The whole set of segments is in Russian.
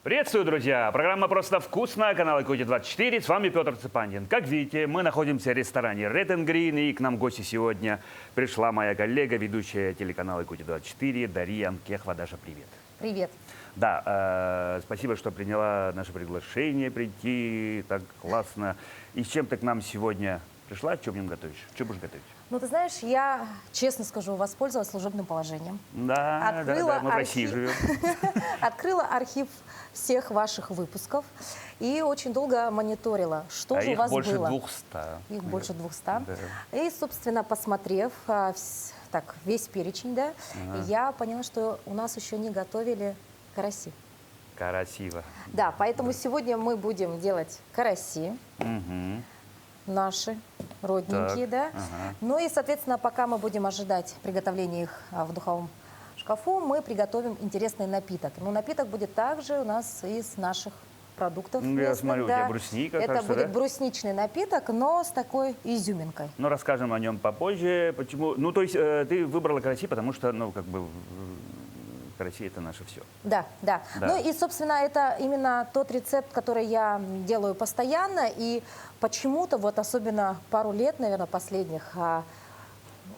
Приветствую, друзья! Программа «Просто вкусно», канал Икути-24. С вами Петр Цепанин. Как видите, мы находимся в ресторане Red and Green, и к нам в гости сегодня пришла моя коллега, ведущая телеканала Икути-24 Дарья Анкехова. Даша, привет! Привет! Да, спасибо, что приняла наше приглашение прийти. Так классно. И с чем ты к нам сегодня пришла? Что будем готовить? Что будешь готовить? Ну, ты знаешь, я, честно скажу, воспользовалась служебным положением. Да, мы в России живем. Открыла архив всех ваших выпусков и очень долго мониторила, что же у вас было. Их больше 200. Их больше 200. Да. И, собственно, посмотрев так, весь перечень, да, я поняла, что у нас еще не готовили караси. Красиво. Да, поэтому сегодня мы будем делать караси. Наши родненькие, Так, да. Ну и, соответственно, пока мы будем ожидать приготовления их в духовом шкафу, мы приготовим интересный напиток. Но напиток будет также у нас из наших продуктов. Ну, я смотрю, у тебя брусника, Это кажется, будет да? брусничный напиток, но с такой изюминкой. Ну, расскажем о нем попозже. Почему? Ну, то есть ты выбрала караси, потому что, ну, как бы, караси — это наше все. Да, да, Да. Ну и, собственно, это именно тот рецепт, который я делаю постоянно. И почему-то, вот особенно пару лет, наверное, последних,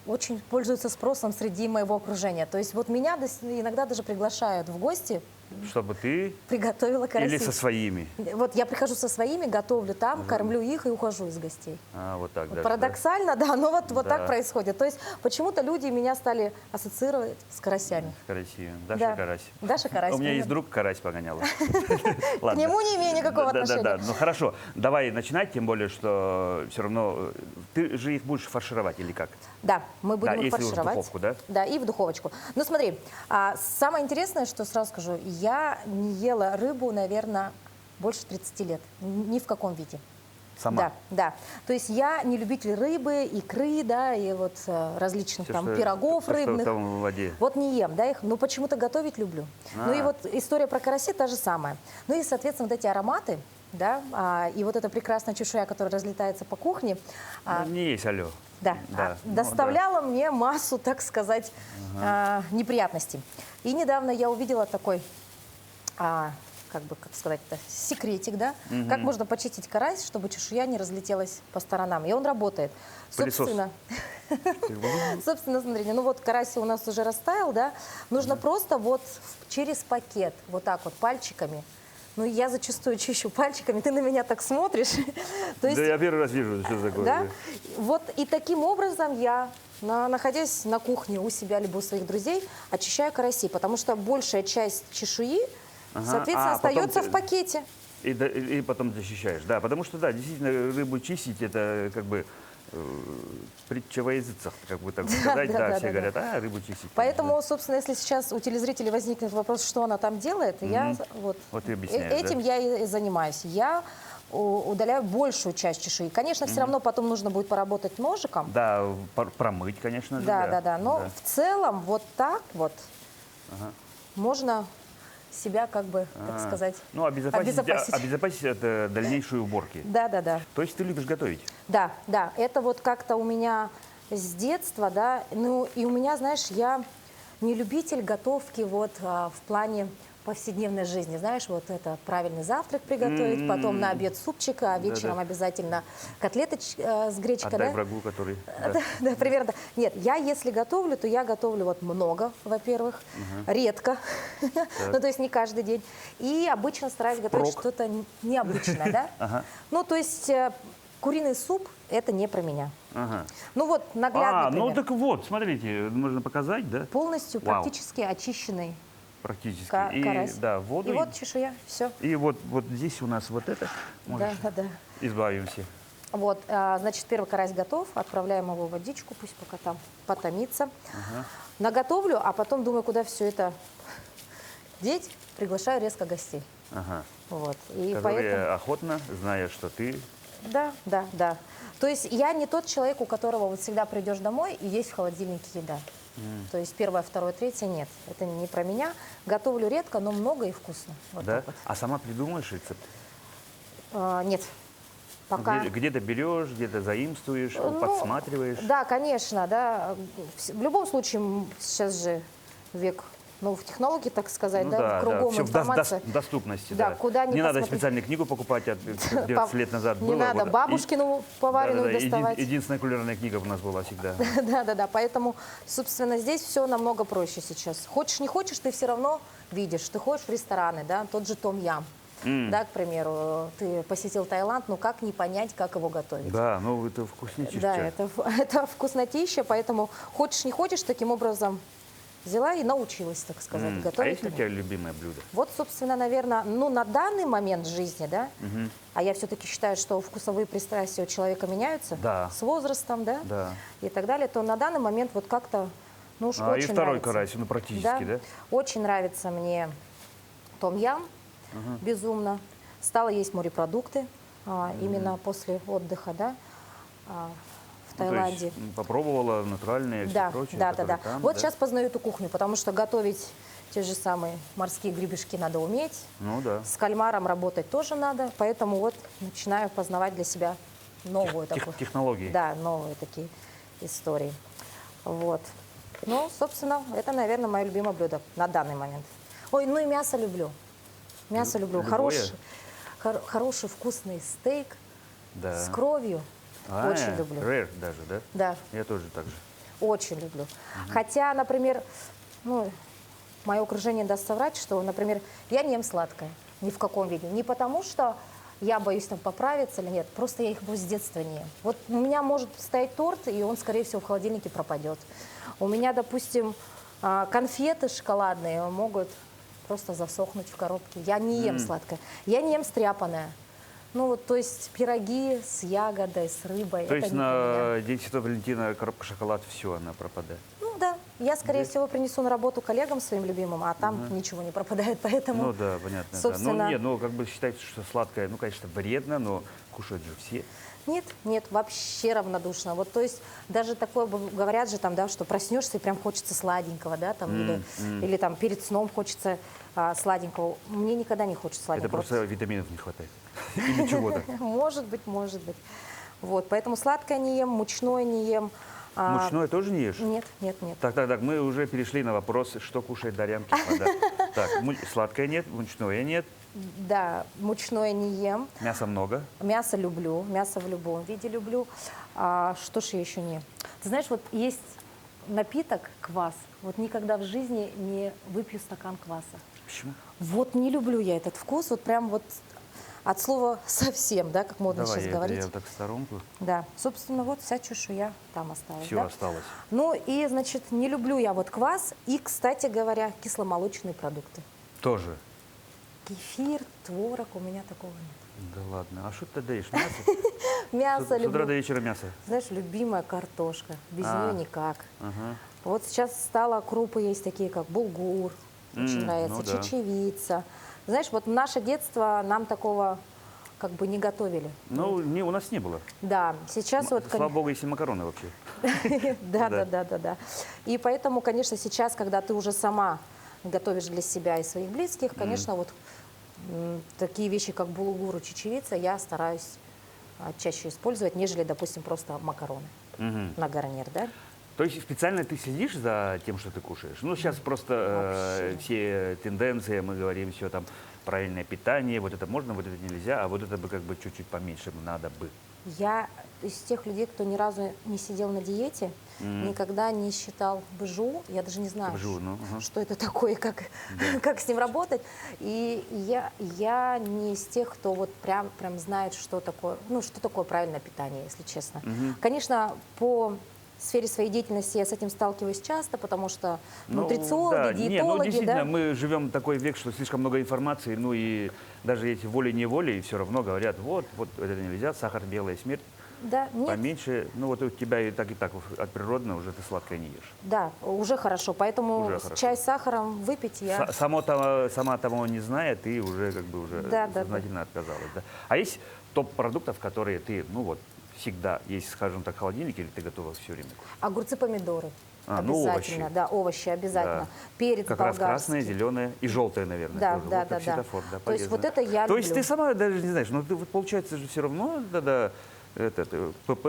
очень пользуется спросом среди моего окружения. То есть вот меня иногда даже приглашают в гости. Чтобы ты Приготовила караси. или со своими? Вот я прихожу со своими, готовлю там, кормлю их и ухожу из гостей. Вот так, Вот да. парадоксально, да, но вот Да. так происходит. То есть почему-то люди меня стали ассоциировать с карасями. Караси. Даша Да. Карась. Даша Карась. У меня есть привет. друг карась погоняла. К нему не имею никакого отношения. Да. Ну хорошо, давай начинать, тем более, что все равно ты же их будешь фаршировать или как? Да, мы будем их если уж в фаршировать. духовку, да? Да, и в духовочку. Ну смотри, самое интересное, что сразу скажу, я не ела рыбу, наверное, больше 30 лет. Ни в каком виде. Сама? Да, да. То есть я не любитель рыбы, икры, да, и вот различных Всё, там что- пирогов что рыбных. там в воде. Вот не ем, да, их, но почему-то готовить люблю. Ну и вот история про караси та же самая. Ну и, соответственно, вот эти ароматы, да, и вот эта прекрасная чешуя, которая разлетается по кухне, Не есть, алло. да, Да, ну доставляла мне массу, так сказать, неприятностей. И недавно я увидела такой, как бы, как сказать-то, секретик, да, как можно почистить карась, чтобы чешуя не разлетелась по сторонам. И он работает. Пылесос. Собственно, смотрите, ну вот карась у нас уже растаял, да, нужно просто вот через пакет, вот так вот пальчиками. Ну, я зачастую чищу пальчиками, ты на меня так смотришь. То есть, Да я первый раз вижу, что такое. да? Вот и таким образом я, находясь на кухне у себя либо у своих друзей, очищаю караси, потому что большая часть чешуи, соответственно, потом остается ты- в пакете. И потом защищаешь. Да, потому что, да, действительно, рыбу чистить — это как бы притча во языцах, как бы так сказать. Да, все говорят, рыбу чистить. Поэтому, собственно, если сейчас у телезрителей возникнет вопрос, что она там делает, я вот, Вот и объясняешь, этим да? я и занимаюсь. Я удаляю большую часть чешуи. Конечно, все равно потом нужно будет поработать ножиком. Да, промыть, конечно же. Да. Но Да. в целом вот так вот можно себя, как бы, так сказать, Ну, обезопасить от дальнейшей уборки. Да. То есть ты любишь готовить? Да. Это вот как-то у меня с детства, да. Ну, и у меня, знаешь, я не любитель готовки вот в плане повседневной жизни. Знаешь, вот это правильный завтрак приготовить, потом на обед супчик, а вечером обязательно котлеты с гречкой, Отдай да? врагу, который... Да, примерно. Нет, я если готовлю, то я готовлю вот много, во-первых, редко, ну то есть не каждый день. И обычно стараюсь готовить Впрок. что-то необычное, да? Ну то есть куриный суп – это не про меня. Ну вот наглядный ну пример. так вот, смотрите, можно показать, да? Полностью Вау. практически очищенный Практически. карась. И, да, воду. И вот чешуя, все. И вот здесь у нас вот это. Можешь Да. избавимся. Вот, значит, первый карась готов, отправляем его в водичку, пусть пока там потомится. Наготовлю, а потом думаю, куда все это деть, приглашаю резко гостей. Вот. И Которые охотно, зная, что ты... Да. То есть я не тот человек, у которого вот всегда придешь домой и есть в холодильнике еда. То есть первое, второе, третье нет. Это не про меня. Готовлю редко, но много и вкусно. Вот Да? так вот. А сама придумаешь рецепт? Нет. Пока. Где-то берешь, где-то заимствуешь, подсматриваешь. Да, конечно, да. В любом случае, сейчас же век ну, в технологии, так сказать, Ну да, да, кругом все в информация. доступности. Да, Да. куда ни Не надо посмотри. специально книгу покупать, как 19 лет назад Не было. надо Вот, бабушкину поваренную да-да-да, доставать. единственная кулинарная книга у нас была всегда. Да. Поэтому, собственно, здесь все намного проще сейчас. Хочешь, не хочешь, ты все равно видишь. Ты ходишь в рестораны, да, тот же том-ям. Да, к примеру, ты посетил Таиланд, ну как не понять, как его готовить? Да, ну это вкусничество. Да, это вкуснотища, поэтому хочешь, не хочешь, таким образом взяла и научилась, так сказать, А готовить. есть ли у тебя любимое блюдо? Вот, собственно, наверное, ну, на данный момент жизни, да, а я все-таки считаю, что вкусовые пристрастия у человека меняются Да. с возрастом, да, Да. и так далее, то на данный момент вот как-то, ну уж И очень второй нравится. карась, ну практически, да? Очень нравится мне том-ям, безумно. Стала есть морепродукты именно после отдыха, да, в Ну, то Таиланде. есть, попробовала натуральные и все прочее, которые там, Вот да? сейчас познаю эту кухню, потому что готовить те же самые морские гребешки надо уметь. Ну да. С кальмаром работать тоже надо, поэтому вот начинаю познавать для себя новую такую. Технологии. Да, новые такие истории. Вот. Ну, собственно, это, наверное, мое любимое блюдо на данный момент. Ой, ну и мясо люблю. Мясо люблю. Любое? Хороший вкусный стейк Да. с кровью. Очень люблю. Rare даже, да? Да, Я тоже так же. очень люблю. Хотя, например, ну, мое окружение даст соврать, что, например, я не ем сладкое ни в каком виде. Не потому, что я боюсь там поправиться или нет, просто я их с детства не ем. Вот у меня может стоять торт, и он, скорее всего, в холодильнике пропадет. У меня, допустим, конфеты шоколадные могут просто засохнуть в коробке. Я не ем сладкое. Я не ем стряпаное. Ну вот, то есть пироги с ягодой, с рыбой. То это есть не про меня. на День Святого Валентина коробка шоколад, все, она пропадает. Ну да, я, скорее всего, принесу на работу коллегам своим любимым, а там ничего не пропадает, поэтому... Ну да, понятно. Да. собственно, Ну нет, ну как бы считается, что сладкое, ну конечно, вредно, но кушают же все. Нет, вообще равнодушно. Вот, то есть даже такое говорят же там, да, что проснешься и прям хочется сладенького, да, там, или там перед сном хочется сладенького. Мне никогда не хочется Это сладенького. просто витаминов не хватает. Или чего-то. Может быть. Вот, поэтому сладкое не ем, мучное не ем. Мучное тоже не ешь? Нет. Так, мы уже перешли на вопрос, что кушает Дарьян Кислота. Так, сладкое нет, мучное нет, Да, мучное не ем. мяса много. Мясо люблю, мясо в любом виде люблю. Что ж я еще не? Ты знаешь, вот есть напиток квас. Вот никогда в жизни не выпью стакан кваса. Почему? Вот не люблю я этот вкус, вот прям вот от слова совсем, да, как модно Давай, сейчас я говорить. так в сторонку. Да, собственно, вот вся чешуя там осталась. Все да? осталось. Ну и, значит, не люблю я вот квас и, кстати говоря, кисломолочные продукты. Тоже. Кефир, творог, у меня такого нет. Да ладно. А что ты даешь? Мясо? Мясо С утра люблю. до вечера мясо. Знаешь, любимая картошка, без нее никак. Ага. Вот сейчас стало крупы есть такие, как булгур, очень нравится, ну да. чечевица. Знаешь, вот в наше детство нам такого как бы не готовили. Ну, у нас не было. Да, сейчас вот... Слава богу, есть и макароны вообще. Да. И поэтому, конечно, сейчас, когда ты уже сама готовишь для себя и своих близких, конечно, вот такие вещи, как булгур и чечевица, я стараюсь чаще использовать, нежели, допустим, просто макароны на гарнир, да? То есть специально ты следишь за тем, что ты кушаешь? Ну, сейчас просто все тенденции, мы говорим, все там правильное питание, вот это можно, вот это нельзя, а вот это бы как бы чуть-чуть поменьше надо бы. Я из тех людей, кто ни разу не сидел на диете, никогда не считал БЖУ, я даже не знаю, БЖУ, что это такое, как с ним работать. И я не из тех, кто вот прям знает, что такое, ну, что такое правильное питание, если честно. Конечно, по сфере своей деятельности я с этим сталкиваюсь часто, потому что нутрициологи, диетологи, Не, ну, действительно, да? мы живем такой век, что слишком много информации, ну и даже эти волей-неволей все равно говорят, вот это нельзя, сахар, белая смерть, Да, нет. поменьше. Ну вот у тебя и так от природно уже ты сладкое не ешь. Да, уже хорошо, поэтому Уже хорошо. чай с сахаром выпить я... Сама того не зная, ты уже как бы уже Да. сознательно отказалась. Да? А есть топ продуктов, которые ты, ну вот, всегда есть, скажем так, в холодильнике, или ты готова все время кушать? Огурцы, помидоры. Ну, Обязательно, овощи. да, овощи обязательно. Да. Перец Как раз болгарский. красное, зеленое и желтое, наверное, Да, тоже. да, Вот да, как да. светофор, да, То есть полезно. вот это я То есть люблю. ты сама даже не знаешь, но ты, вот, получается же все равно, ПП.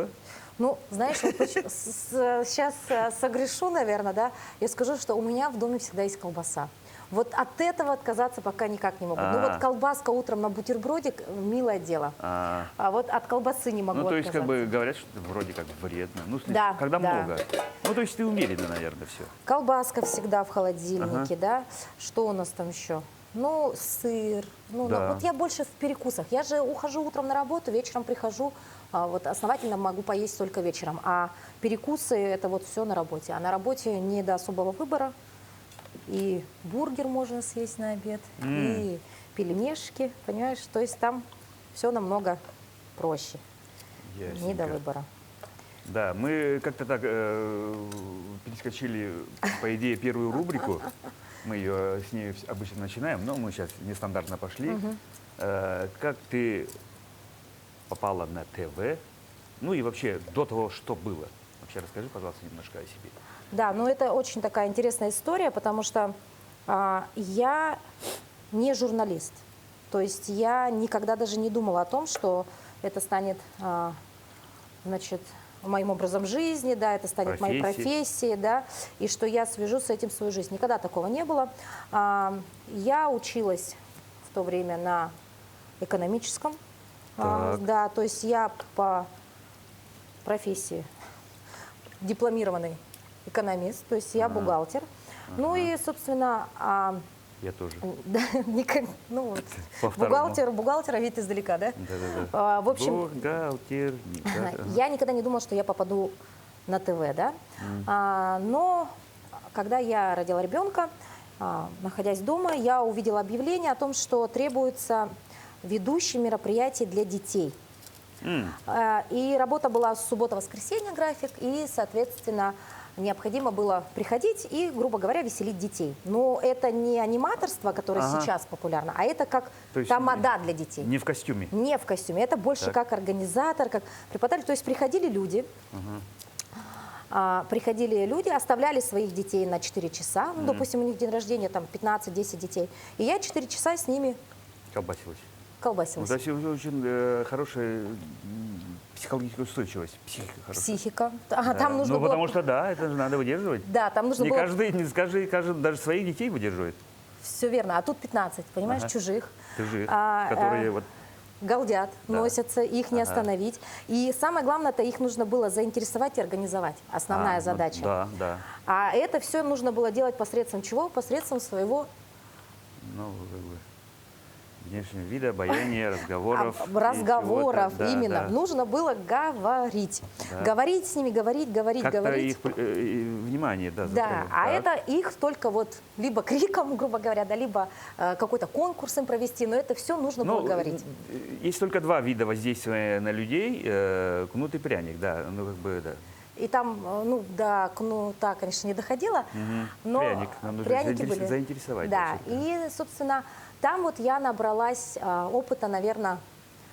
Ну, знаешь, вот сейчас согрешу, наверное, да, и скажу, что у меня в доме всегда есть колбаса. Вот от этого отказаться пока никак не могу. Ну вот колбаска утром на бутербродик – милое дело. А вот от колбасы не могу Ну, то есть, как отказаться. бы говорят, что вроде как вредно. Ну, Да, когда да. много. Ну, то есть ты умеренно, наверное, все. Колбаска всегда в холодильнике, да. Что у нас там еще? Ну, сыр. Ну, Да. вот я больше в перекусах. Я же ухожу утром на работу, вечером прихожу. Вот основательно могу поесть только вечером. А перекусы – это вот все на работе. А на работе не до особого выбора. И бургер можно съесть на обед, и пельмешки, понимаешь? То есть там все намного проще. Не до Ясненько. выбора. Да, мы как-то так перескочили, по идее, первую рубрику. Мы ее с ней обычно начинаем, но мы сейчас нестандартно пошли. Как ты попала на ТВ? Ну и вообще до того, что было? Вообще расскажи, пожалуйста, немножко о себе. Да, ну это очень такая интересная история, потому что я не журналист. То есть я никогда даже не думала о том, что это станет, значит, моим образом жизни, да, это станет моей профессией, да, и что я свяжу с этим свою жизнь. Никогда такого не было. Я училась в то время на экономическом, да, то есть я по профессии дипломированный экономист, то есть я бухгалтер. Ну и, собственно, Я тоже. да, ну вот, По-второму. бухгалтера вид издалека, да? Да-да-да. В общем, Бухгалтер. я никогда не думала, что я попаду на ТВ, да? Но когда я родила ребенка, находясь дома, я увидела объявление о том, что требуется ведущий мероприятий для детей. И работа была с суббота-воскресенье график, и, соответственно, необходимо было приходить и, грубо говоря, веселить детей. Но это не аниматорство, которое сейчас популярно, а это как тамада для детей. Не в костюме. Не в костюме. Это больше как организатор, как преподаватель. То есть приходили люди, оставляли своих детей на 4 часа. Ну, допустим, у них день рождения, там 15-10 детей. И я 4 часа с ними Колбасилась. колбасилась. Ну, это очень хорошая психологическая устойчивость. Психика. Там нужно Ну, было... потому что, да, это же надо выдерживать. Да, там нужно Не было... каждый даже своих детей выдерживает. Все верно. А тут 15, понимаешь, чужих. Чужих, которые вот... Галдят, носятся, их не остановить. И самое главное, это их нужно было заинтересовать и организовать. Основная задача. Да, да. А это все нужно было делать посредством чего? Посредством своего... Ну, как бы... Внешнего вида, обаяния, разговоров. Разговоров, да, именно. Да. Нужно было говорить. Да. Говорить с ними, говорить. Как-то их внимание, да, Да, затрагивать. а Так. это их только вот либо криком, грубо говоря, да, либо какой-то конкурс им провести, но это все нужно было говорить. Есть только два вида воздействия на людей, кнут и пряник, да, ну как бы, да. И там, ну, до кнута, конечно, не доходило, но Пряник, нам нужно пряники были. заинтересовать. Да, вообще-то. и, собственно, там вот я набралась опыта, наверное,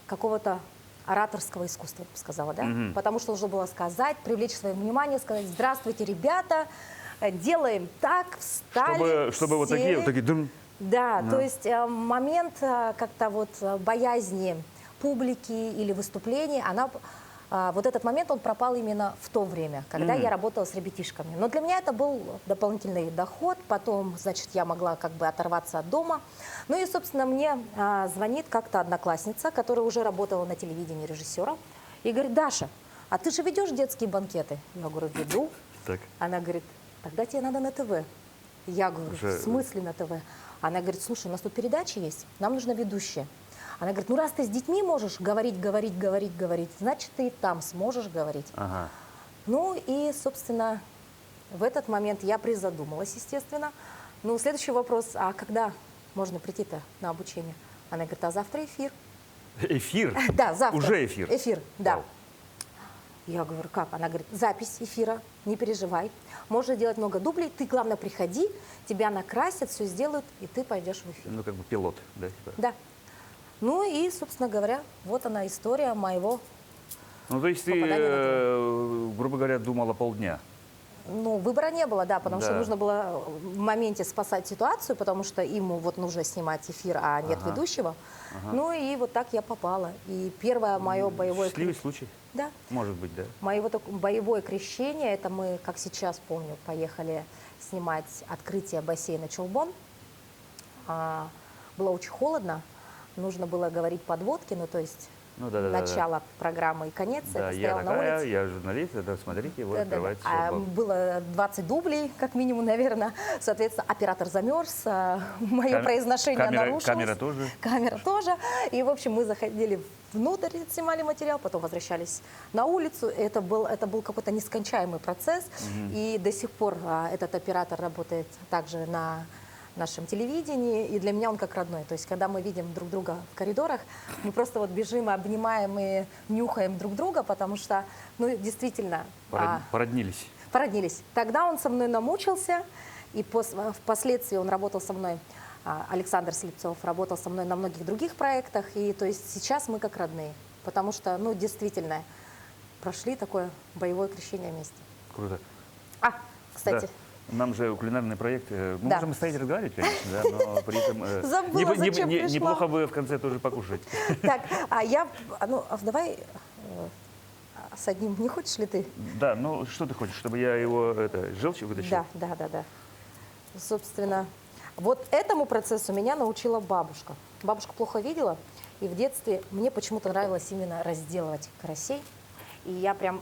какого-то ораторского искусства, я бы сказала, да? Потому что нужно было сказать, привлечь свое внимание, сказать: здравствуйте, ребята, делаем так, встали, Чтобы вот такие, вот такие, дум. Да, то есть момент как-то вот боязни публики или выступления, вот этот момент, он пропал именно в то время, когда я работала с ребятишками. Но для меня это был дополнительный доход, потом, значит, я могла как бы оторваться от дома. Ну и, собственно, мне звонит как-то одноклассница, которая уже работала на телевидении режиссером, и говорит: Даша, а ты же ведешь детские банкеты? Я говорю: веду. Так. Она говорит: тогда тебе надо на ТВ. Я говорю: в смысле на ТВ? Она говорит: слушай, у нас тут передачи есть, нам нужна ведущая. Она говорит: ну раз ты с детьми можешь говорить, значит, ты и там сможешь говорить. Ага. Ну и, собственно, в этот момент я призадумалась, естественно. Ну, следующий вопрос: а когда можно прийти-то на обучение? Она говорит: а завтра эфир. Эфир? Да, завтра. Уже эфир? Эфир, да. Вау. Я говорю: как? Она говорит: запись эфира, не переживай. Можно делать много дублей, ты, главное, приходи, тебя накрасят, все сделают, и ты пойдешь в эфир. Ну, как бы пилот, да? Типа. Да. Ну и, собственно говоря, вот она история моего... Ну, то есть ты, попадание на грубо говоря, думала полдня? Ну, выбора не было, да, потому что Да. нужно было в моменте спасать ситуацию, потому что ему вот нужно снимать эфир, а нет ведущего. Ну и вот так я попала. И первое мое боевое... Счастливый случай, Да. может быть, да. Мое вот такое боевое крещение, это мы, как сейчас помню, поехали снимать открытие бассейна Чулбон. Было очень холодно, нужно было говорить подводки, ну то есть Ну да. начало программы и конец. Да, это я стояла на такая, улице. я журналист, да, смотрите, вот Да. открывается А шлагбаум. было 20 дублей, как минимум, наверное. Соответственно, оператор замерз, мое Кам- произношение нарушилось. камера тоже. Камера тоже. И, в общем, мы заходили внутрь, снимали материал, потом возвращались на улицу. Это был какой-то нескончаемый процесс. И до сих пор этот оператор работает также на нашем телевидении, и для меня он как родной. То есть, когда мы видим друг друга в коридорах, мы просто вот бежим, обнимаем и нюхаем друг друга, потому что, ну, действительно, Породнились. породнились. Тогда он со мной намучился, и впоследствии он работал со мной, Александр Слепцов, работал со мной на многих других проектах, и то есть сейчас мы как родные, потому что, ну, действительно, прошли такое боевое крещение вместе. Круто. Кстати, Да. Нам же кулинарный проект. Мы Да. можем стоять и разговаривать, конечно, да, но при этом Забыла, зачем пришла. неплохо бы в конце тоже покушать. так, давай с одним, не хочешь ли ты? Да, ну что ты хочешь, чтобы я его желчь вытащил? Да. Собственно, вот этому процессу меня научила бабушка. Бабушка плохо видела, и в детстве мне почему-то нравилось именно разделывать карасей. И я прям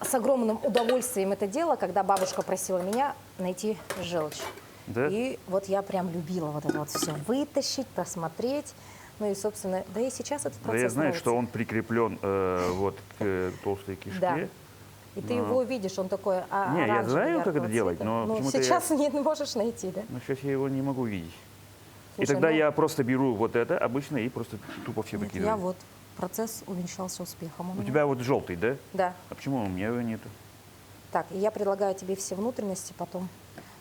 с огромным удовольствием это делала, когда бабушка просила меня найти желчь. Да? И вот я прям любила вот это вот все вытащить, просмотреть. Ну и, собственно, да и сейчас этот Да процесс я знаю, нравится. что он прикреплен вот к толстой кишке. Да. И ты его видишь, он такой Не, я оранжевый, знаю, как яркого это делать, цвета. но Ну, почему-то сейчас не можешь найти, да? Но сейчас я его не могу видеть. И Слушай, тогда ну, я просто беру вот это обычно и просто тупо все нет, выкидываю. я вот, процесс увенчался успехом. У тебя вот желтый, да? Да. А почему у меня его нету? Так, и я предлагаю тебе все внутренности потом,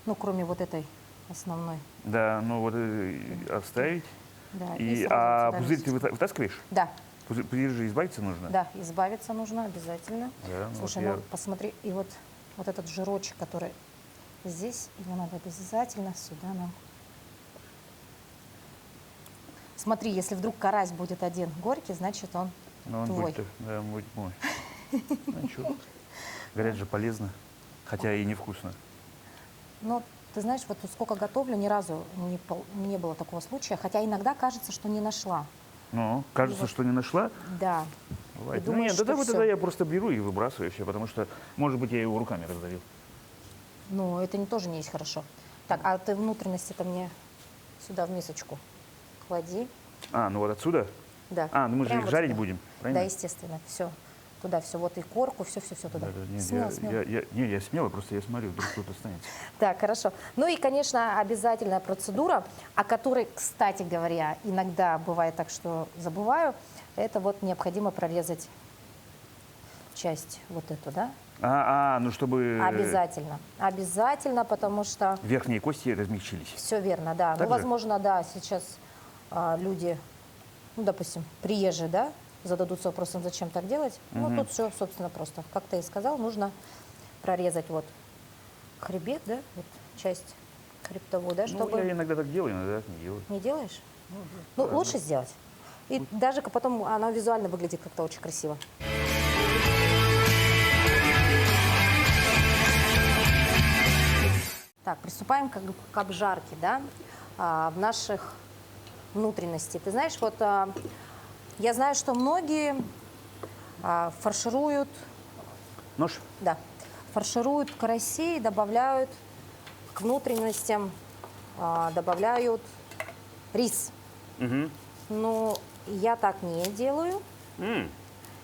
ну, кроме вот этой основной. Да, ну вот оставить. Да, И, сразу а сюда пузырь ты вместе. вытаскиваешь? Да, Пузырь же избавиться нужно? да, избавиться нужно обязательно. Да, ну Слушай, вот ну я- посмотри, и вот этот жирочек, который здесь, его надо обязательно сюда нам. Смотри, если вдруг карась будет один горький, значит он Ну, он твой. будет, да, он будет мой. Ну, ничего. Говорят же, полезно, хотя и невкусно. Ну, ты знаешь, вот сколько готовлю, ни разу не было такого случая, хотя иногда кажется, что не нашла. Ну, кажется, вот- что не нашла. Да. Бывает. И Ну, думаешь, нет, тогда, что тогда всё. я просто беру и выбрасываю все, потому что, может быть, я его руками раздавил. Ну, это тоже не есть хорошо. Так, а ты внутренности-то мне сюда в мисочку клади. А, ну вот отсюда? Да. А, ну мы же Прям их вот жарить сюда. будем, правильно? Да, естественно. Все. Туда все. Вот и корку, все туда. Да, нет, Смело, смело. я смело, просто я смотрю, вдруг кто-то останется. Так, хорошо. Ну и, конечно, обязательная процедура, о которой, кстати говоря, иногда бывает так, что забываю, это вот необходимо прорезать часть вот эту, да? Ну чтобы Обязательно. Обязательно, потому что верхние кости размягчились. все верно, да. Так Ну, же? возможно, да, сейчас люди, ну, допустим, приезжие, да, зададутся вопросом, зачем так делать. Ну, тут все, собственно, просто. Как ты и сказал, нужно прорезать вот хребет, да, вот часть хребтовую, да, Ну, чтобы... я иногда так делаю, иногда так не делаю. Не делаешь? Ну, лучше сделать. И даже потом она визуально выглядит как-то очень красиво. Так, приступаем к обжарке, да, в наших внутренностей. Ты знаешь, вот я знаю, что многие фаршируют, Нож? да, фаршируют карасей, добавляют к внутренностям, добавляют рис. Угу. Но я так не делаю.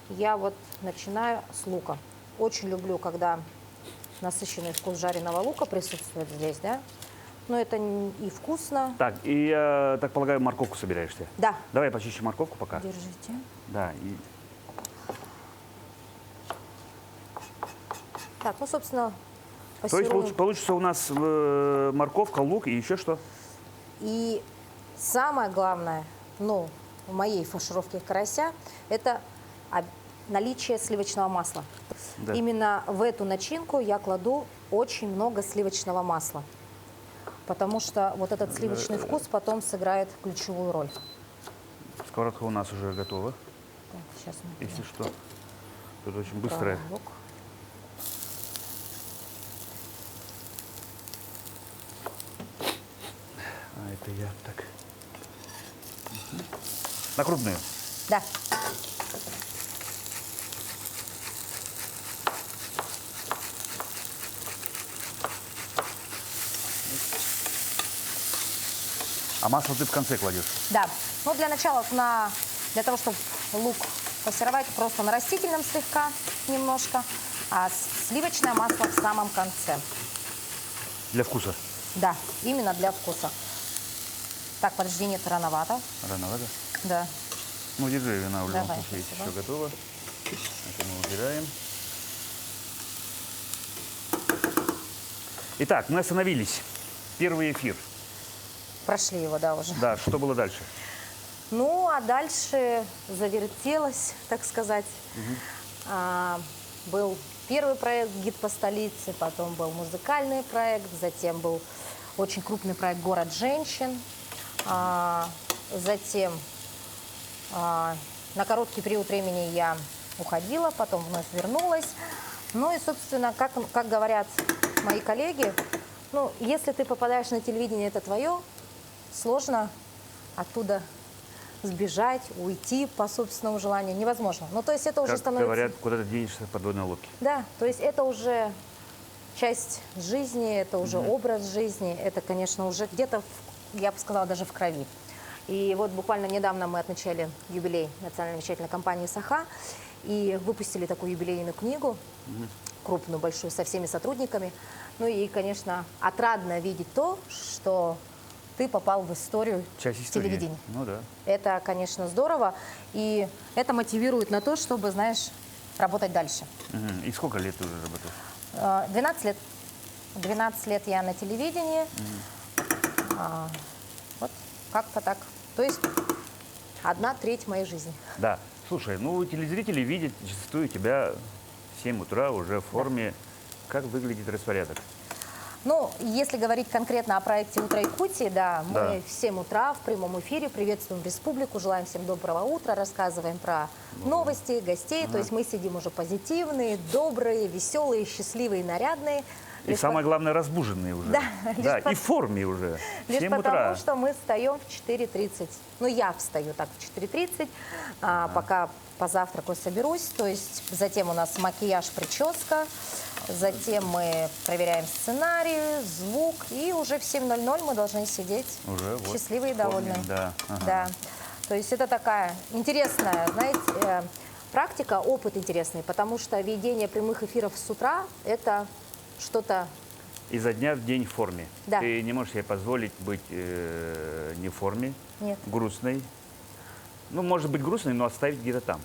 Я вот начинаю с лука. Очень люблю, когда насыщенный вкус жареного лука присутствует здесь, да. Но это и вкусно. Так, и я так полагаю, морковку собираешься? Да. Давай я почищу морковку пока. Держите. Да, и Так, ну, собственно, то есть пассируем. получится у нас морковка, лук и еще что? И самое главное, ну, в моей фаршировке карася, это наличие сливочного масла. Да. Именно в эту начинку я кладу очень много сливочного масла, потому что вот этот сливочный вкус потом сыграет ключевую роль. Сковородка у нас уже готова, Так, сейчас мы если что. Тут очень быстрая. лук. А это я так. На крупную. Да. А масло ты в конце кладешь? Да. Ну, для начала, для того, чтобы лук пассеровать, просто на растительном слегка немножко, а сливочное масло в самом конце. Для вкуса. Да, именно для вкуса. Так, подожди, нет, рановато. Рановато? Да. Ну, держи, она в любом Давай, случае спасибо. еще готова. Это мы убираем. Итак, мы остановились. Первый эфир. Прошли его, да, уже. Да, что было дальше? Ну, а дальше завертелось, так сказать. Был первый проект «Гид по столице», потом был музыкальный проект, затем был очень крупный проект «Город женщин». Затем на короткий период времени я уходила, потом вновь вернулась. Ну и, собственно, как говорят мои коллеги, ну, если ты попадаешь на телевидение, это твое, сложно оттуда сбежать, уйти по собственному желанию. Невозможно. Ну, то есть это уже Как становится... говорят, куда ты денешься в подводной лодке. Да, то есть это уже часть жизни, это уже образ жизни, это, конечно, уже где-то, я бы сказала, даже в крови. И вот буквально недавно мы отмечали юбилей национальной вещательной компании «Саха» и выпустили такую юбилейную книгу, крупную, большую, со всеми сотрудниками. Ну и, конечно, отрадно видеть то, что ты попал в историю Часть истории. телевидения. Ну да. Это, конечно, здорово, и это мотивирует на то, чтобы, знаешь, работать дальше. Мгм. И сколько лет ты уже работаешь? 12 лет. 12 лет я на телевидении. Вот как-то так. То есть 1/3 моей жизни. Да. Слушай, ну телезрители видят зачастую тебя в 7 утра уже в форме. Как выглядит распорядок? Ну, если говорить конкретно о проекте «Утро Якутии», да, мы Да. в 7 утра в прямом эфире приветствуем республику, желаем всем доброго утра, рассказываем про новости, гостей. То есть мы сидим уже позитивные, добрые, веселые, счастливые, нарядные. И Лишь самое главное, разбуженные уже. Да, Да, лишь и в форме уже. В Лишь 7 потому, утра. что мы встаем в 4:30. Ну, я встаю так в 4:30, пока позавтракаю, соберусь. То есть затем у нас макияж, прическа. Затем мы проверяем сценарий, звук. И уже в 7:00 мы должны сидеть Уже вот счастливые и в форме, довольные. да, ага. Да. То есть это такая интересная, знаете, практика, опыт интересный. Потому что ведение прямых эфиров с утра – это что-то... Изо дня в день в форме. Да. Ты не можешь себе позволить быть не в форме, Нет. грустной. Ну, может быть грустной, но оставить где-то там.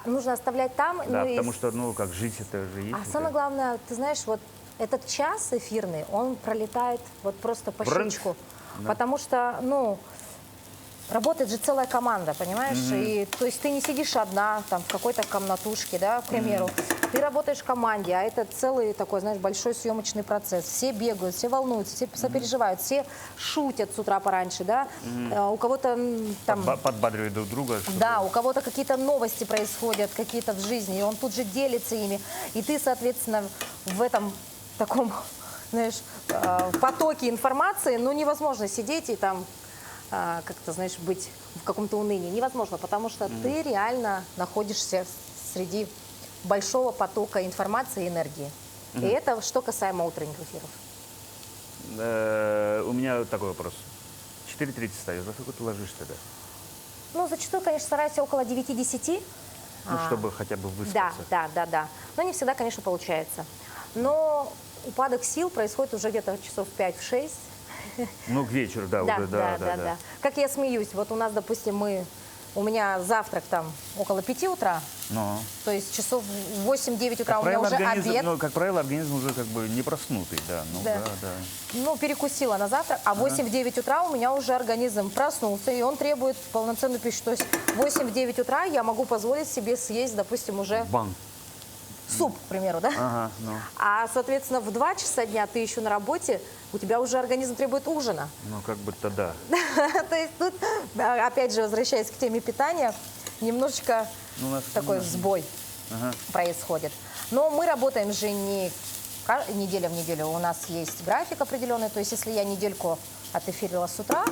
нужно оставлять там. Да, ну, и потому что, ну, как жить это же есть. А это- самое главное, ты знаешь, вот этот час эфирный, он пролетает вот просто по Брынц. щелчку. Да. Потому что, ну, работает же целая команда, понимаешь? И, то есть ты не сидишь одна там в какой-то комнатушке, да, к примеру. Ты работаешь в команде, а это целый такой, знаешь, большой съемочный процесс. Все бегают, все волнуются, все сопереживают, все шутят с утра пораньше, да. У кого-то там... Подбадривать друг друга. чтобы- Да, у кого-то какие-то новости происходят, какие-то в жизни, и он тут же делится ими. И ты, соответственно, в этом таком, знаешь, потоке информации, ну, невозможно сидеть и там как-то, знаешь, быть в каком-то унынии. Невозможно, потому что ты реально находишься среди большого потока информации и энергии. И это что касаемо утренних эфиров. У меня такой вопрос. 4:30 встаешь, во сколько ты ложишься тогда? Ну, зачастую, конечно, стараюсь около 9-10. Ну, чтобы хотя бы Да, выспаться. да. Но не всегда, конечно, получается. Но упадок сил происходит уже где-то часов 5-6. Ну, к вечеру, да, уже, да. Как я смеюсь. Вот у нас, допустим, мы у меня завтрак там около 5 утра, Но, то есть часов в 8-9 утра у меня уже обед. ну, как правило, организм уже как бы не проснутый, да. Ну, Да. да. Ну, перекусила на завтрак, а в 8-9 утра у меня уже организм проснулся, и он требует полноценную пищу. То есть в 8-9 утра я могу позволить себе съесть, допустим, уже Бан. суп, к примеру, да? Ага, ну. А, соответственно, в 2 часа дня ты еще на работе, у тебя уже организм требует ужина. Ну, как бы-то да. То есть тут, опять же, возвращаясь к теме питания, немножечко Ну, у нас такой сбой происходит. Но мы работаем же не неделя в неделю. У нас есть график определенный. То есть если я недельку отэфирила с утра,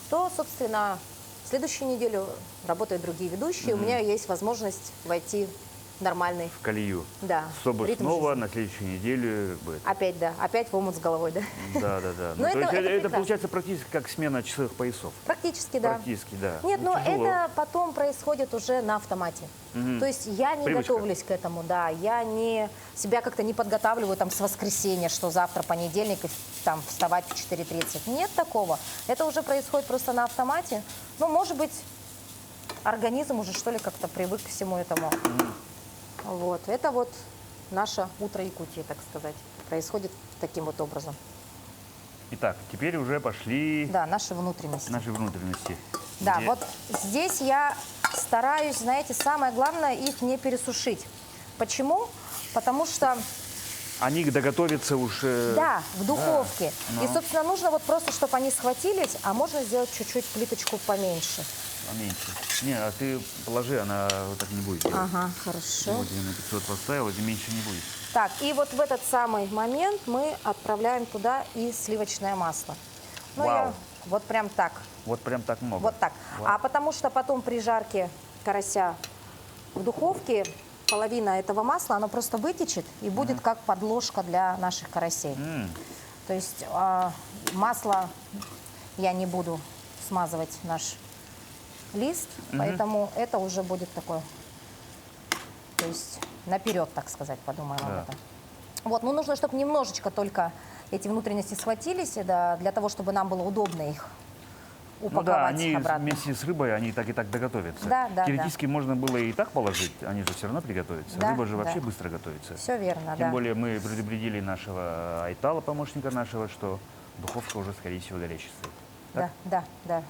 то, собственно, в следующую неделю работают другие ведущие. У меня есть возможность войти в нормальный, в колею. да, Чтобы ритм снова жизни. на следующую неделю... Опять, да, опять в омут с головой, да. Да. Но Ну, то есть это это прекрасно. получается практически как смена часовых поясов. Практически, да. Практически, да. Нет, Ну, но тяжело. это потом происходит уже на автомате. То есть я не Привычка. готовлюсь к этому, да. Я не себя как-то не подготавливаю там с воскресенья, что завтра понедельник и там вставать в 4:30. Нет такого. Это уже происходит просто на автомате. Ну, может быть, организм уже что ли как-то привык к всему этому. Вот. Это вот наше утро Якутии, так сказать. Происходит таким вот образом. Итак, теперь уже пошли Да, наши внутренности. наши внутренности. Да, Где- вот здесь я стараюсь, знаете, самое главное их не пересушить. Почему? Потому что, Они доготовятся уж... да, в духовке. Да, И, но- собственно, нужно вот просто, чтобы они схватились, а можно сделать чуть-чуть плиточку поменьше. Поменьше. Не, а ты положи, она вот так не будет делать. Ага, хорошо. Вот я на 500 поставил, и меньше не будет. Так, и вот в этот самый момент мы отправляем туда и сливочное масло. Ну, Вау. вот прям так. Вот прям так много. Вот так. Вау. А потому что потом при жарке карася в духовке половина этого масла, оно просто вытечет и будет как подложка для наших карасей. То есть масло я не буду смазывать наш лист, поэтому это уже будет такой, то есть наперед, так сказать, подумаем об Да. этом. Вот, ну нужно, чтобы немножечко только эти внутренности схватились, да, для того, чтобы нам было удобно их Ну упаковать да, они обратно. вместе с рыбой, они так и так доготовятся. Да, да, Теоретически можно было и так положить, они же все равно приготовятся. Да, Рыба же да. вообще быстро готовится. Все верно, Тем да. более мы предупредили нашего Айтала, помощника нашего, что духовка уже, скорее всего, горячая стоит. Да, да, да.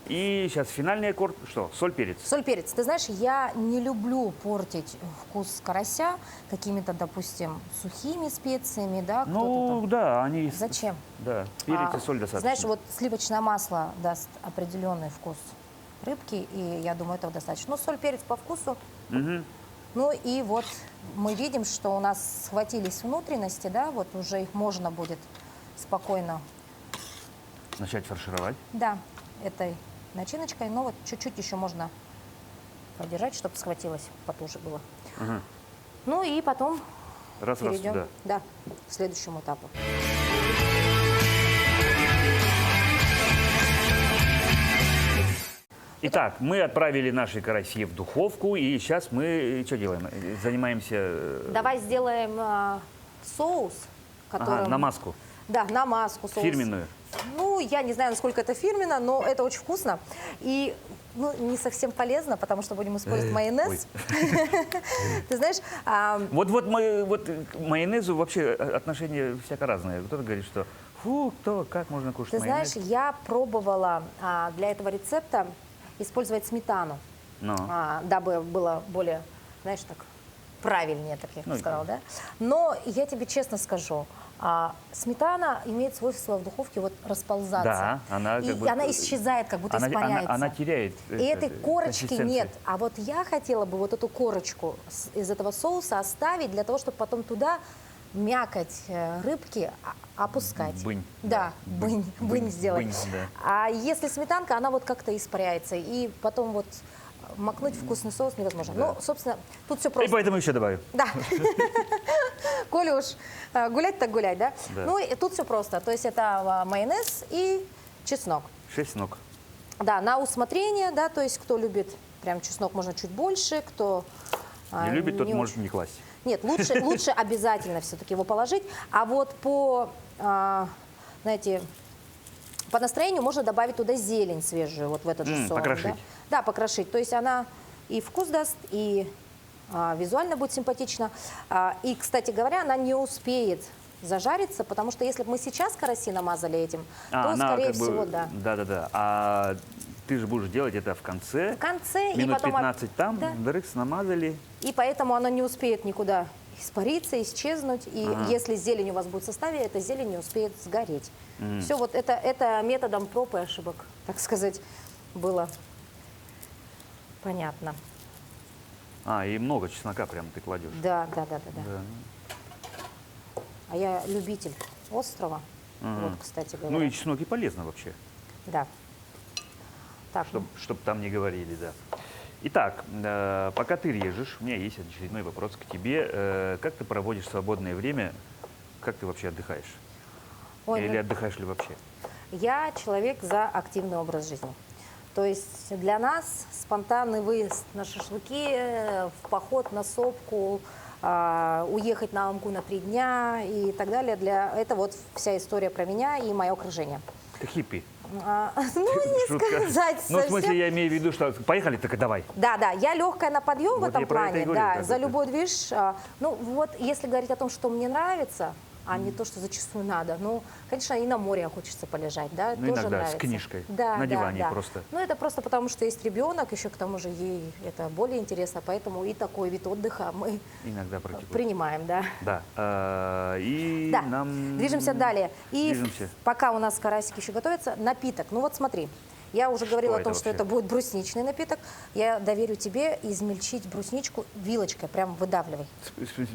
И сейчас финальный аккорд. Что? Соль, перец. Соль, перец. Ты знаешь, я не люблю портить вкус карася какими-то, допустим, сухими специями, да, кто-то Ну, там. да, они... Зачем? Да, перец и соль достаточно. Знаешь, вот сливочное масло даст определенный вкус рыбки, и я думаю, этого достаточно. Ну, соль, перец по вкусу. Ну и вот мы видим, что у нас схватились внутренности, да, вот уже их можно будет спокойно, Начать фаршировать. да, этой начиночкой, но вот чуть-чуть еще можно подержать, чтобы схватилось, потуже было. Ну и потом Раз, перейдем, туда. да, к следующему этапу. Итак, мы отправили наши караси в духовку, и сейчас мы что делаем? Занимаемся... Давай сделаем соус, который... намазку Да, намазку соус. фирменную. Ну, я не знаю, насколько это фирменно, но это очень вкусно. И ну, не совсем полезно, потому что будем использовать майонез. Ты знаешь, Вот к майонезу вообще отношение всяко разное. Кто-то говорит, что фу, как можно кушать ты майонез? знаешь, я пробовала для этого рецепта использовать сметану, Но. дабы было более, знаешь, так правильнее, так я Ну, сказала, да? Но я тебе честно скажу, сметана имеет свойство в духовке вот расползаться. Да, она и как бы... она исчезает, как будто испаряется. Она теряет И этой корочки консистенцию. нет. А вот я хотела бы вот эту корочку из этого соуса оставить для того, чтобы потом туда мякоть рыбки опускать. Бынь. Да, Да. бынь сделать. бынь, да. А если сметанка, она вот как-то испаряется. И потом вот макнуть вкусный соус невозможно. Да. Ну, собственно, тут все И просто. поэтому еще добавим. Да. Коля уж гулять так гулять, да? Да. Ну, и тут все просто. То есть это майонез и чеснок. 6 ног. Да, на усмотрение, да, то есть кто любит прям чеснок, можно чуть больше, кто Не любит, тот не может очень. не класть. Нет, лучше обязательно все-таки его положить. А вот по, знаете, по настроению можно добавить туда зелень свежую, вот в этот же соус. покрошить. Да? Да, покрошить. То есть она и вкус даст, и визуально будет симпатично. И, кстати говоря, она не успеет зажариться, потому что если бы мы сейчас караси намазали этим, то, она скорее как бы, всего, да. Да-да-да. А ты же будешь делать это в конце. В конце, и Минут потом... 15 там, Да. дрыкс, намазали. И поэтому оно не успеет никуда испариться, исчезнуть. И если зелень у вас будет в составе, эта зелень не успеет сгореть. Все вот это методом проб и ошибок, так сказать, было понятно. И много чеснока прям ты кладешь. Да. Да. А я любитель острова. Вот, кстати говоря. Ну и чеснок и полезно вообще, Да. Так, чтобы там не говорили, да. Итак, пока ты режешь, у меня есть очередной вопрос к тебе. Как ты проводишь свободное время? Как ты вообще отдыхаешь? ой, Или ну, отдыхаешь ли вообще? я человек за активный образ жизни. То есть для нас спонтанный выезд на шашлыки, в поход на сопку, уехать на Амку на 3 дня и так далее. Это вот вся история про меня и мое окружение. Ты хиппи. Ну, не Шутка. сказать Ну, в совсем. смысле, я имею в виду, что поехали, так и давай. Да, я легкая на подъем в Вот этом я про это и плане, говорю, да, как за это. любой движ. Ну, вот, если говорить о том, что мне нравится, а не то, что зачастую надо. Ну, конечно, и на море хочется полежать, да, Ну, тоже иногда нравится. с книжкой Да, на да, диване да. просто. Ну, это просто потому, что есть ребенок, еще к тому же ей это более интересно, поэтому и такой вид отдыха мы Иногда практикую. принимаем, да. Да. И Да, нам... движемся далее. И Движемся. пока у нас карасики еще готовятся, напиток. Ну вот смотри, я уже говорила о это том, что вообще? это будет брусничный напиток. Я доверю тебе измельчить брусничку вилочкой, прям выдавливай.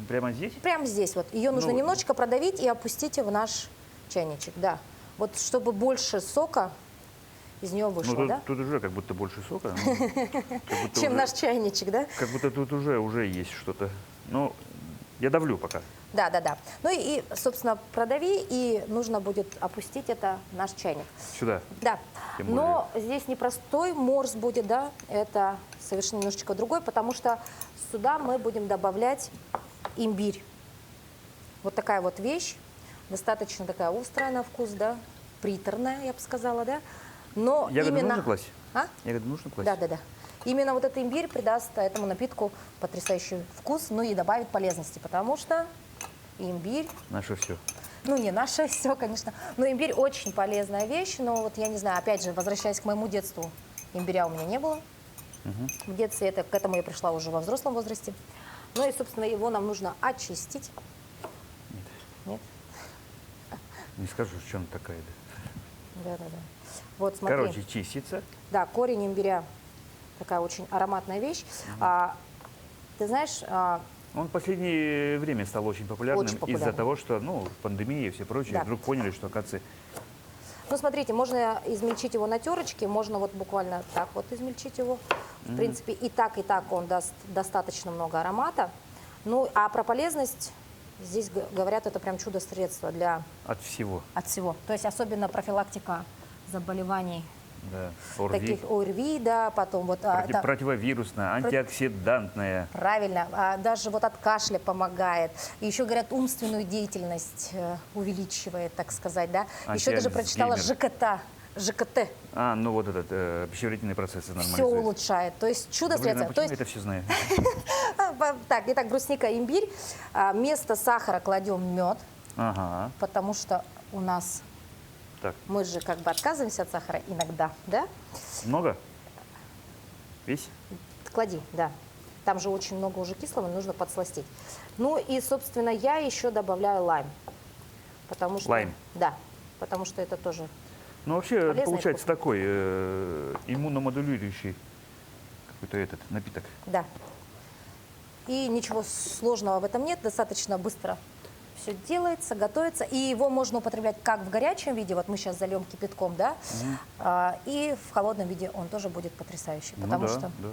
Прямо здесь? Прямо здесь вот. Ее нужно Ну, немножечко продавить и опустить в наш чайничек, да. Вот чтобы больше сока из нее вышло, Ну, да? тут уже как будто больше сока. ну, как будто Чем уже- наш чайничек, да? Как будто тут уже есть что-то. Ну, я давлю пока. Да. Ну и, собственно, продави, и нужно будет опустить это в наш чайник. Сюда. Да, Тем но здесь не простой морс будет, да, это совершенно немножечко другой, потому что сюда мы будем добавлять имбирь. Вот такая вот вещь, достаточно такая острая на вкус, да, приторная, я бы сказала, да. Но Ягоды именно... нужно класть? А? Ягоды нужно класть? Да. Именно вот этот имбирь придаст этому напитку потрясающий вкус, ну и добавит полезности, потому что имбирь, Наше все. ну не наше все, конечно, но имбирь очень полезная вещь, но вот я не знаю, опять же, возвращаясь к моему детству, имбиря у меня не было. В детстве к этому я пришла уже во взрослом возрасте. Ну и, собственно, его нам нужно очистить. Нет? Не скажу, в чем такая. Да. Да. Вот, смотри. Короче, чистится. Да, корень имбиря такая очень ароматная вещь. Ты знаешь, Он в последнее время стал очень популярным, Очень популярным. из-за того, что, пандемия и все прочее, Да. вдруг поняли, что, оказывается, ну, смотрите, можно измельчить его на терочке, можно вот буквально так вот измельчить его. В принципе, и так он даст достаточно много аромата. Ну, а про полезность здесь говорят, это прям чудо-средство от всего. от всего. То есть особенно профилактика заболеваний Да. ОРВИ, таких ОРВИ, да, потом вот... это- противовирусная, антиоксидантная. Правильно, даже вот от кашля помогает. И еще, говорят, умственную деятельность увеличивает, так сказать, да. Еще даже прочитала ЖКТ. Вот этот пищеварительные процессы Все нормализуют. улучшает. То есть Да, блин, чудо-средство. а То почему я есть, это все знаю? так, итак, брусника, имбирь. Вместо сахара кладем мед, Ага. потому что у нас, Так, мы же как бы отказываемся от сахара иногда, да? много? Весь? Клади, да. Там же очень много уже кислого, нужно подсластить. Ну и, собственно, я еще добавляю лайм. Потому что, Лайм? Да, потому что это тоже... Ну, вообще, Полезно и получается вкусно. такой иммуномодулирующий какой-то этот напиток. Да. И ничего сложного в этом нет, достаточно быстро все делается, готовится. И его можно употреблять как в горячем виде, вот мы сейчас зальем кипятком, да, и в холодном виде он тоже будет потрясающий, потому да, что да.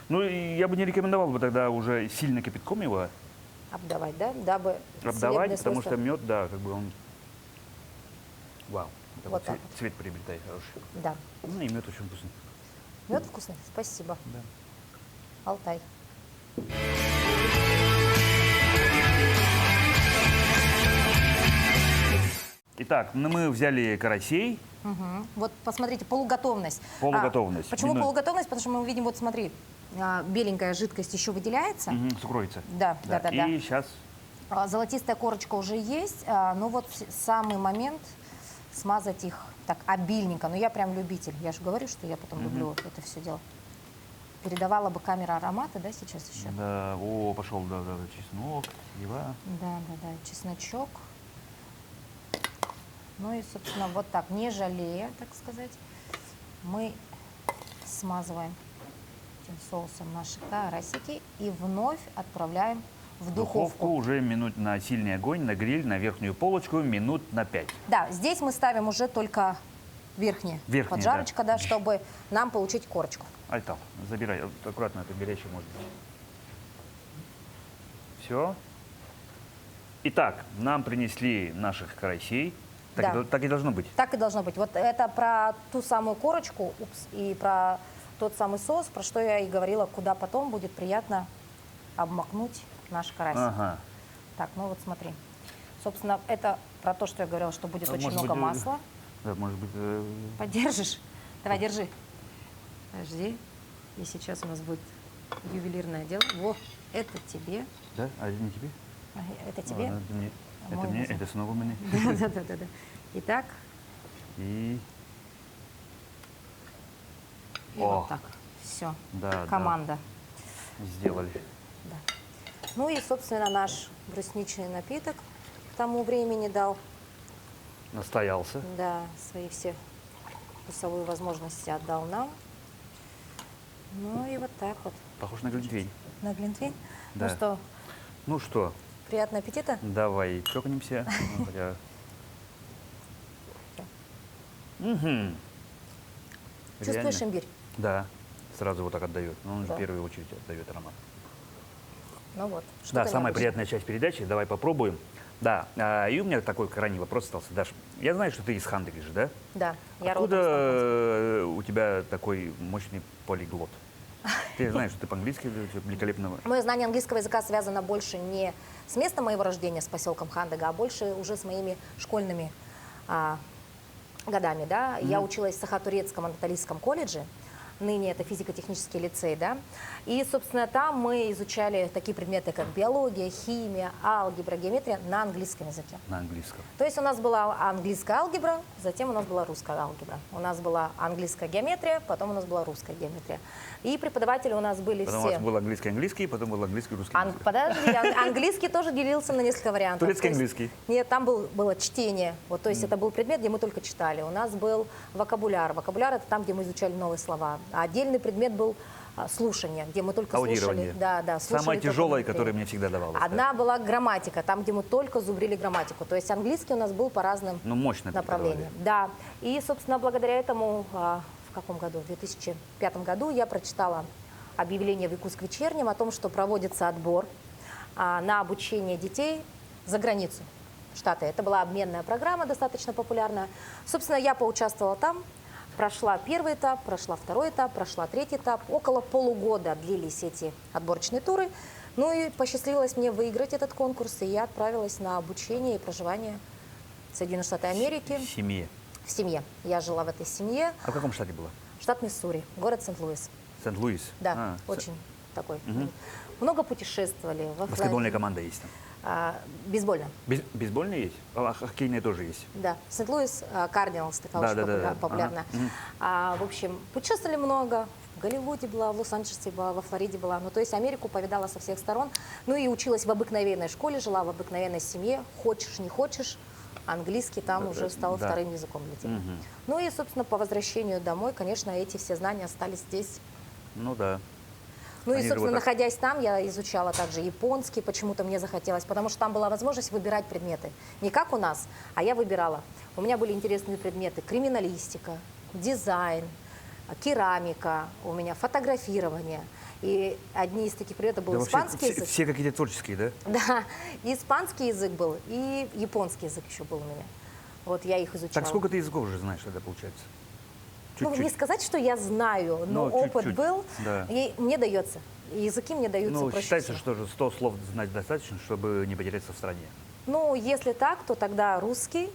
Ну, и я бы не рекомендовал бы тогда уже сильно кипятком его обдавать, да, дабы обдавать, целебные потому свойства- что мед, да, как бы он... Вау. Такой Вот так цвет приобретает хороший. Да. Ну, и мед очень вкусный. Мед вкусный, спасибо. Да. Алтай. Итак, ну, мы взяли карасей. Мгм. Вот посмотрите, полуготовность. Полуготовность. Почему Минут- полуготовность? Потому что мы видим, вот смотри, беленькая жидкость еще выделяется. Сукровица. Да, да, да, да. И сейчас Золотистая корочка уже есть, но вот самый момент смазать их так обильненько. Но я прям любитель. Я же говорю, что я потом люблю вот это все дело. Передавала бы камера аромата, да, сейчас еще? да, о, пошел, да, чеснок, ева. Да, да, да, чесночок. Ну и, собственно, вот так, не жалея, так сказать, мы смазываем этим соусом наши карасики и вновь отправляем в Духовку духовку. уже минут на сильный огонь, на гриль, на верхнюю полочку, минут на 5. Да, здесь мы ставим уже только верхние, Верхние, поджарочка, да. да, чтобы нам получить корочку. Альтал, забирай, вот аккуратно, это горячее может быть. Все. Итак, нам принесли наших карасей. Так, Да. так и должно быть. Так и должно быть. Вот это про ту самую корочку и про тот самый соус, про что я и говорила, куда потом будет приятно обмакнуть наш карась. Ага. Так, ну вот смотри. Собственно, это про то, что я говорила, что будет очень Может много быть, масла. Да, может быть, Поддержишь? Давай, держи. Подожди. И сейчас у нас будет ювелирное дело. Во, это тебе. да? А не тебе? Это Ну, тебе. ладно, это мне, это, Мой мне, возьму. это снова мне. Да, да, да, да. Итак, И и О. вот так. Все. да, Команда. да, сделали. Да. Ну и, собственно, наш брусничный напиток к тому времени дал, Настоялся. да, свои все вкусовые возможности отдал нам. Ну и вот так вот. Похож на глинтвейн. На глинтвейн. Да. Ну что, Ну что, приятного аппетита. давай чокнемся. Ну, хотя- Мгм. Чувствуешь Реально. имбирь? Да, сразу вот так отдает. Но он же Да. в первую очередь отдает аромат. Ну вот. Да, что-то самая необычное. приятная часть передачи. Давай попробуем. Да, и у меня такой крайний вопрос остался. Даш, я знаю, что ты из Хандры же, да? Да, я Откуда родом из у тебя такой мощный полиглот? Ты знаешь, что ты по-английски великолепно. Мое знание английского языка связано больше не с местом моего рождения, с поселком Хандага, а больше уже с моими школьными годами. Да? Я училась в Сахатурецком анатолийском колледже, ныне это физико-технический лицей, да, и, собственно, там мы изучали такие предметы, как биология, химия, алгебра, геометрия на английском языке. На английском. То есть у нас была английская алгебра, затем у нас была русская алгебра. У нас была английская геометрия, потом у нас была русская геометрия. И преподаватели у нас были Потом у все... вас был английский, потом был английский, русский. язык. Подожди, английский тоже делился на несколько вариантов. Турецкий, То есть- английский. Нет, там было чтение. Вот, то есть это был предмет, где мы только читали. У нас был вокабуляр. Вокабуляр — это там, где мы изучали новые слова. А отдельный предмет был слушание, где мы только слушали. Аудирование. Да, да, слушали Самое только тяжелое, внутри. которое мне всегда давалось. да. Одна была грамматика, там, где мы только зубрили грамматику. То есть английский у нас был по разным Ну, мощно направлениям. Да. И, собственно, благодаря этому в каком году? В 2005 году я прочитала объявление в Якутск вечернем о том, что проводится отбор на обучение детей за границу. Штаты. Это была обменная программа, достаточно популярная. Собственно, я поучаствовала там, прошла первый этап, прошла второй этап, прошла третий этап. Около полугода длились эти отборочные туры. Ну и посчастливилось мне выиграть этот конкурс, и я отправилась на обучение и проживание в Соединенные Штаты Америки В семье. в семье. Я жила в этой семье. А в каком штате была? Штат Миссури, город Сент-Луис. Сент-Луис. Да, А, очень такой. Много путешествовали. Во баскетбольная Флориде. команда есть там. Бейсбольная. Бейсбольная есть? А хоккейная тоже есть. Да, Сент-Луис Кардиналс, такая Да, очень да, да, да. популярная. Ага. В общем, путешествовали много. В Голливуде была, в Лос-Анджелесе была, во Флориде была. Ну, то есть Америку повидала со всех сторон. Ну и училась в обыкновенной школе, жила в обыкновенной семье. Хочешь, не хочешь, английский там уже стал да. вторым языком для тебя. Ну и, собственно, по возвращению домой, конечно, эти все знания остались здесь. Ну да. Ну и, Они же собственно, вот так- находясь там, я изучала также японский, почему-то мне захотелось, потому что там была возможность выбирать предметы. Не как у нас, а я выбирала. У меня были интересные предметы: криминалистика, дизайн, керамика, у меня фотографирование. И одни из таких предметов был Да вообще испанский все, язык. все какие-то творческие, да? Да, и испанский язык был, и японский язык еще был у меня. Вот я их изучала. Так сколько ты языков уже знаешь тогда, получается? Ну, не сказать, что я знаю, но Ну, опыт чуть-чуть, был, да. и мне дается. И языки мне даются Ну, проще считается, всего. что же 100 слов знать достаточно, чтобы не потеряться в стране. Ну, если так, то тогда русский,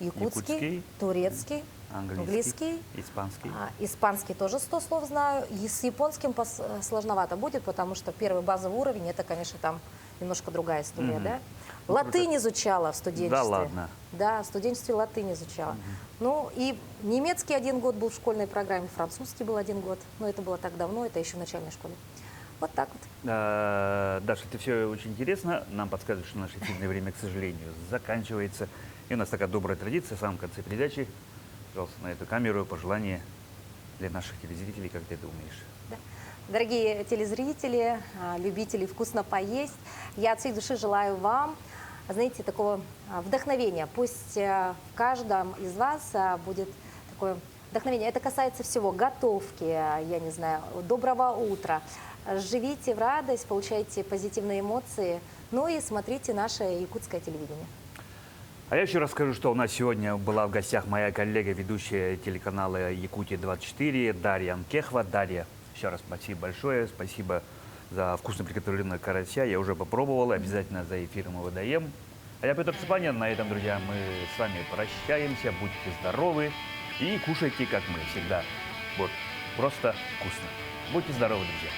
якутский, турецкий, английский. испанский. Испанский тоже 100 слов знаю. И с японским сложновато будет, потому что первый базовый уровень, это, конечно, там немножко другая история, да? Латынь изучала в студенчестве. Да ладно? Да, в студенчестве латынь изучала. Ну, и немецкий 1 год был в школьной программе, французский был 1 год. Но это было так давно, это еще в начальной школе. Вот так вот. Даша, это все очень интересно. Нам подсказывают, что наше эфирное время, к сожалению, заканчивается. И у нас такая добрая традиция в самом конце передачи. Пожалуйста, на эту камеру пожелание для наших телезрителей, как ты думаешь? Да. Дорогие телезрители, любители вкусно поесть, я от всей души желаю вам, знаете, такого вдохновения. Пусть в каждом из вас будет такое вдохновение. Это касается всего готовки, я не знаю, доброго утра. Живите в радость, получайте позитивные эмоции, ну и смотрите наше якутское телевидение. А я еще расскажу, что у нас сегодня была в гостях моя коллега, ведущая телеканала «Якутия-24» Дарья Анкехва. Дарья, еще раз спасибо большое, спасибо за вкусно приготовленного карася. Я уже попробовал, обязательно за эфиром его доем. А я Петр Цепанин. На этом, друзья, мы с вами прощаемся. Будьте здоровы и кушайте, как мы всегда. Вот, просто вкусно. Будьте здоровы, друзья.